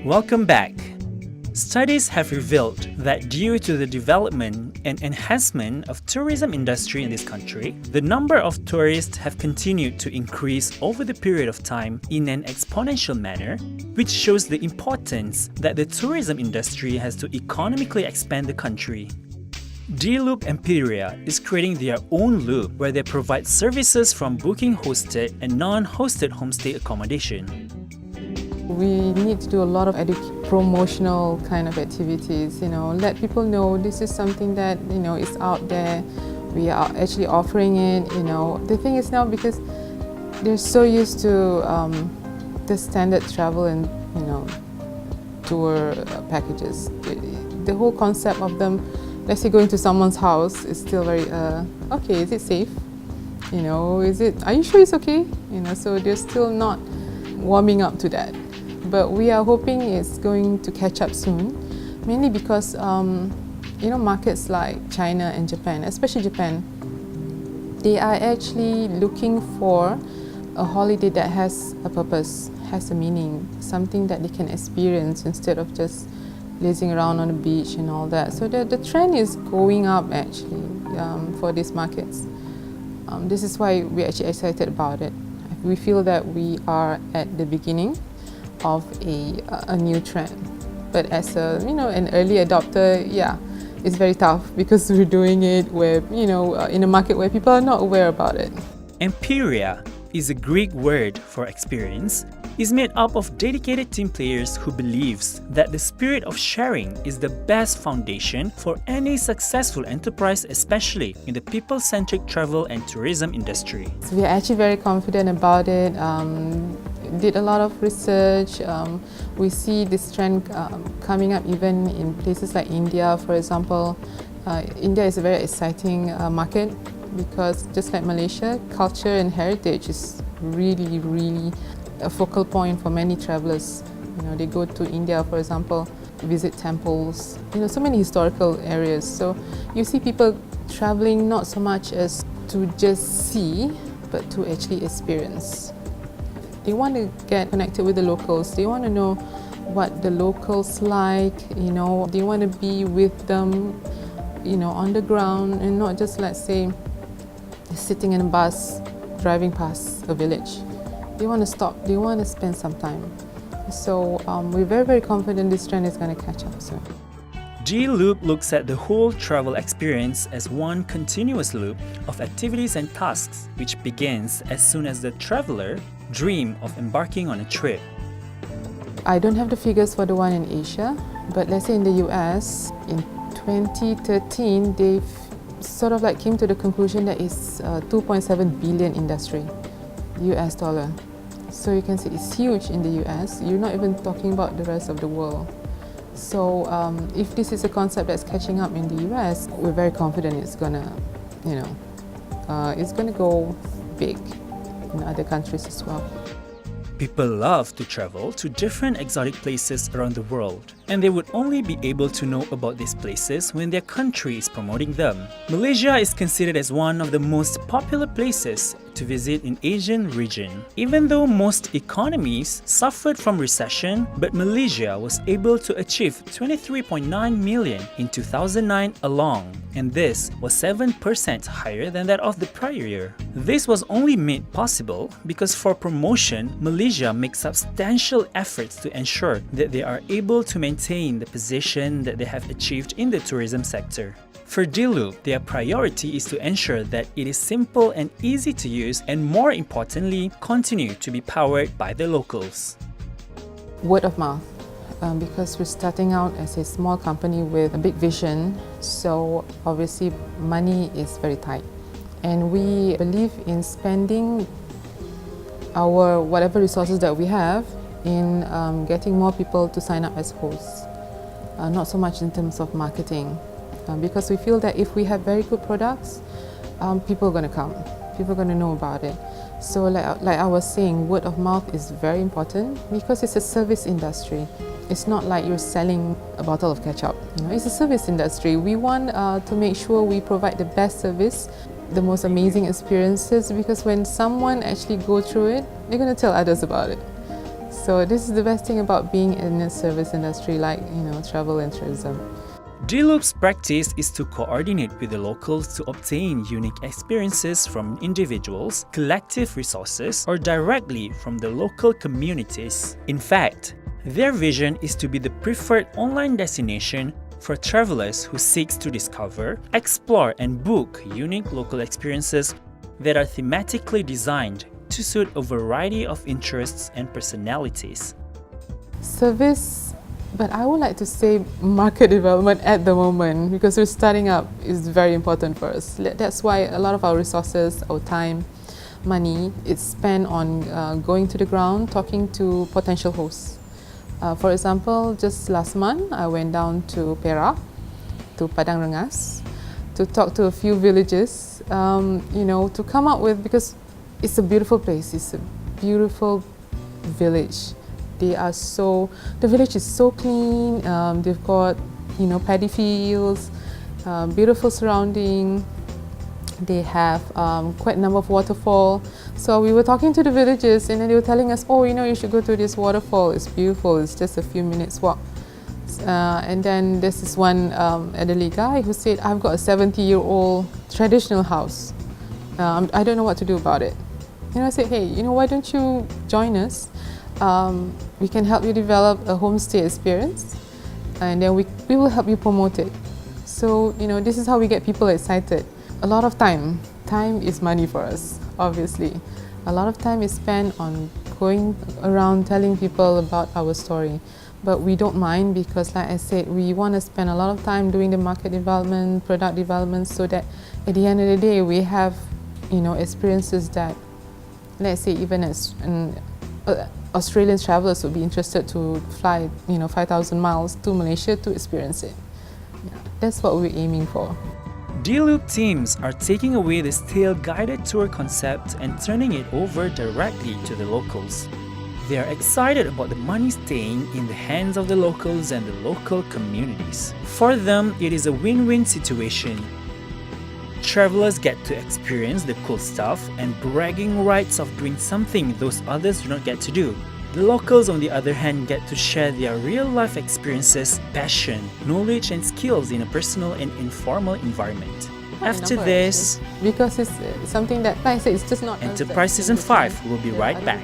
Welcome back. Studies have revealed that due to the development and enhancement of tourism industry in this country, the number of tourists have continued to increase over the period of time in an exponential manner, which shows the importance that the tourism industry has to economically expand the country. DLOOP EMPEIRIA is creating their own loop where they provide services from booking hosted and non-hosted homestay accommodation. We need to do a lot of promotional kind of activities, let people know this is something that, is out there. We are actually offering it, The thing is now, because they're so used to the standard travel and, tour packages. The whole concept of them, let's say going to someone's house, is still very, okay, is it safe? Are you sure it's okay? So they're still not warming up to that. But we are hoping it's going to catch up soon, mainly because, markets like China and Japan, especially Japan, they are actually looking for a holiday that has a purpose, has a meaning, something that they can experience instead of just lazing around on the beach and all that. So the trend is going up actually for these markets. This is why we're actually excited about it. We feel that we are at the beginning of a new trend. But as an early adopter, it's very tough because we're doing it where, in a market where people are not aware about it. Empeiria is a Greek word for experience, is made up of dedicated team players who believes that the spirit of sharing is the best foundation for any successful enterprise, especially in the people-centric travel and tourism industry. So we are actually very confident about it. Did a lot of research. We see this trend coming up even in places like India, for example. India is a very exciting market because just like Malaysia, culture and heritage is really, really a focal point for many travelers. They go to India, for example, visit temples, so many historical areas. So you see people traveling not so much as to just see, but to actually experience. They want to get connected with the locals. They want to know what the locals like, They want to be with them, on the ground and not just, let's say, sitting in a bus, driving past a village. They want to stop. They want to spend some time. So we're very, very confident this trend is going to catch up soon. DLOOP looks at the whole travel experience as one continuous loop of activities and tasks which begins as soon as the traveler dreams of embarking on a trip. I don't have the figures for the one in Asia, but let's say in the US, in 2013, they sort of came to the conclusion that it's a 2.7 billion industry, US dollar. So you can see it's huge in the US. You're not even talking about the rest of the world. So if this is a concept that's catching up in the US, we're very confident it's gonna, it's gonna go big in other countries as well. People love to travel to different exotic places around the world, and they would only be able to know about these places when their country is promoting them. Malaysia is considered as one of the most popular places to visit in Asian region. Even though most economies suffered from recession, but Malaysia was able to achieve 23.9 million in 2009 alone, and this was 7% higher than that of the prior year. This was only made possible because for promotion, Malaysia makes substantial efforts to ensure that they are able to maintain the position that they have achieved in the tourism sector. For DLOOP, their priority is to ensure that it is simple and easy to use, and more importantly, continue to be powered by the locals. Word of mouth, because we're starting out as a small company with a big vision, so obviously money is very tight. And we believe in spending our whatever resources that we have in getting more people to sign up as hosts, not so much in terms of marketing. Because we feel that if we have very good products, people are going to come, people are going to know about it. So like I was saying, word of mouth is very important because it's a service industry. It's not like you're selling a bottle of ketchup. It's a service industry. We want to make sure we provide the best service, the most amazing experiences, because when someone actually go through it, they're going to tell others about it. So this is the best thing about being in a service industry like, travel and tourism. DLOOP's practice is to coordinate with the locals to obtain unique experiences from individuals, collective resources, or directly from the local communities. In fact, their vision is to be the preferred online destination for travelers who seek to discover, explore, and book unique local experiences that are thematically designed to suit a variety of interests and personalities. Service, but I would like to say market development at the moment, because we're starting up is very important for us. That's why a lot of our resources, our time, money, it's spent on going to the ground, talking to potential hosts. For example, just last month, I went down to Perak, to Padang Rengas, to talk to a few villages, to come up with, because it's a beautiful place, it's a beautiful village. The village is so clean, they've got, paddy fields, beautiful surrounding. They have quite a number of waterfall. So we were talking to the villagers and then they were telling us, oh, you should go to this waterfall, it's beautiful, it's just a few minutes walk. And then there's this one elderly guy who said, I've got a 70-year-old traditional house. I don't know what to do about it. I said, hey, why don't you join us? We can help you develop a homestay experience and then we will help you promote it. So, this is how we get people excited. A lot of time is money for us, obviously. A lot of time is spent on going around telling people about our story. But we don't mind because, like I said, we want to spend a lot of time doing the market development, product development, so that at the end of the day, we have, experiences that, let's say, even as Australian travelers would be interested to fly, 5,000 miles to Malaysia to experience it. Yeah, that's what we're aiming for. DLOOP teams are taking away the stale guided tour concept and turning it over directly to the locals. They are excited about the money staying in the hands of the locals and the local communities. For them, it is a win-win situation. Travelers get to experience the cool stuff and bragging rights of doing something those others do not get to do. The locals, on the other hand, get to share their real-life experiences, passion, knowledge and skills in a personal and informal environment. After this, because it's something that, like I said, it's just not Enterprise Season 5 will be right back.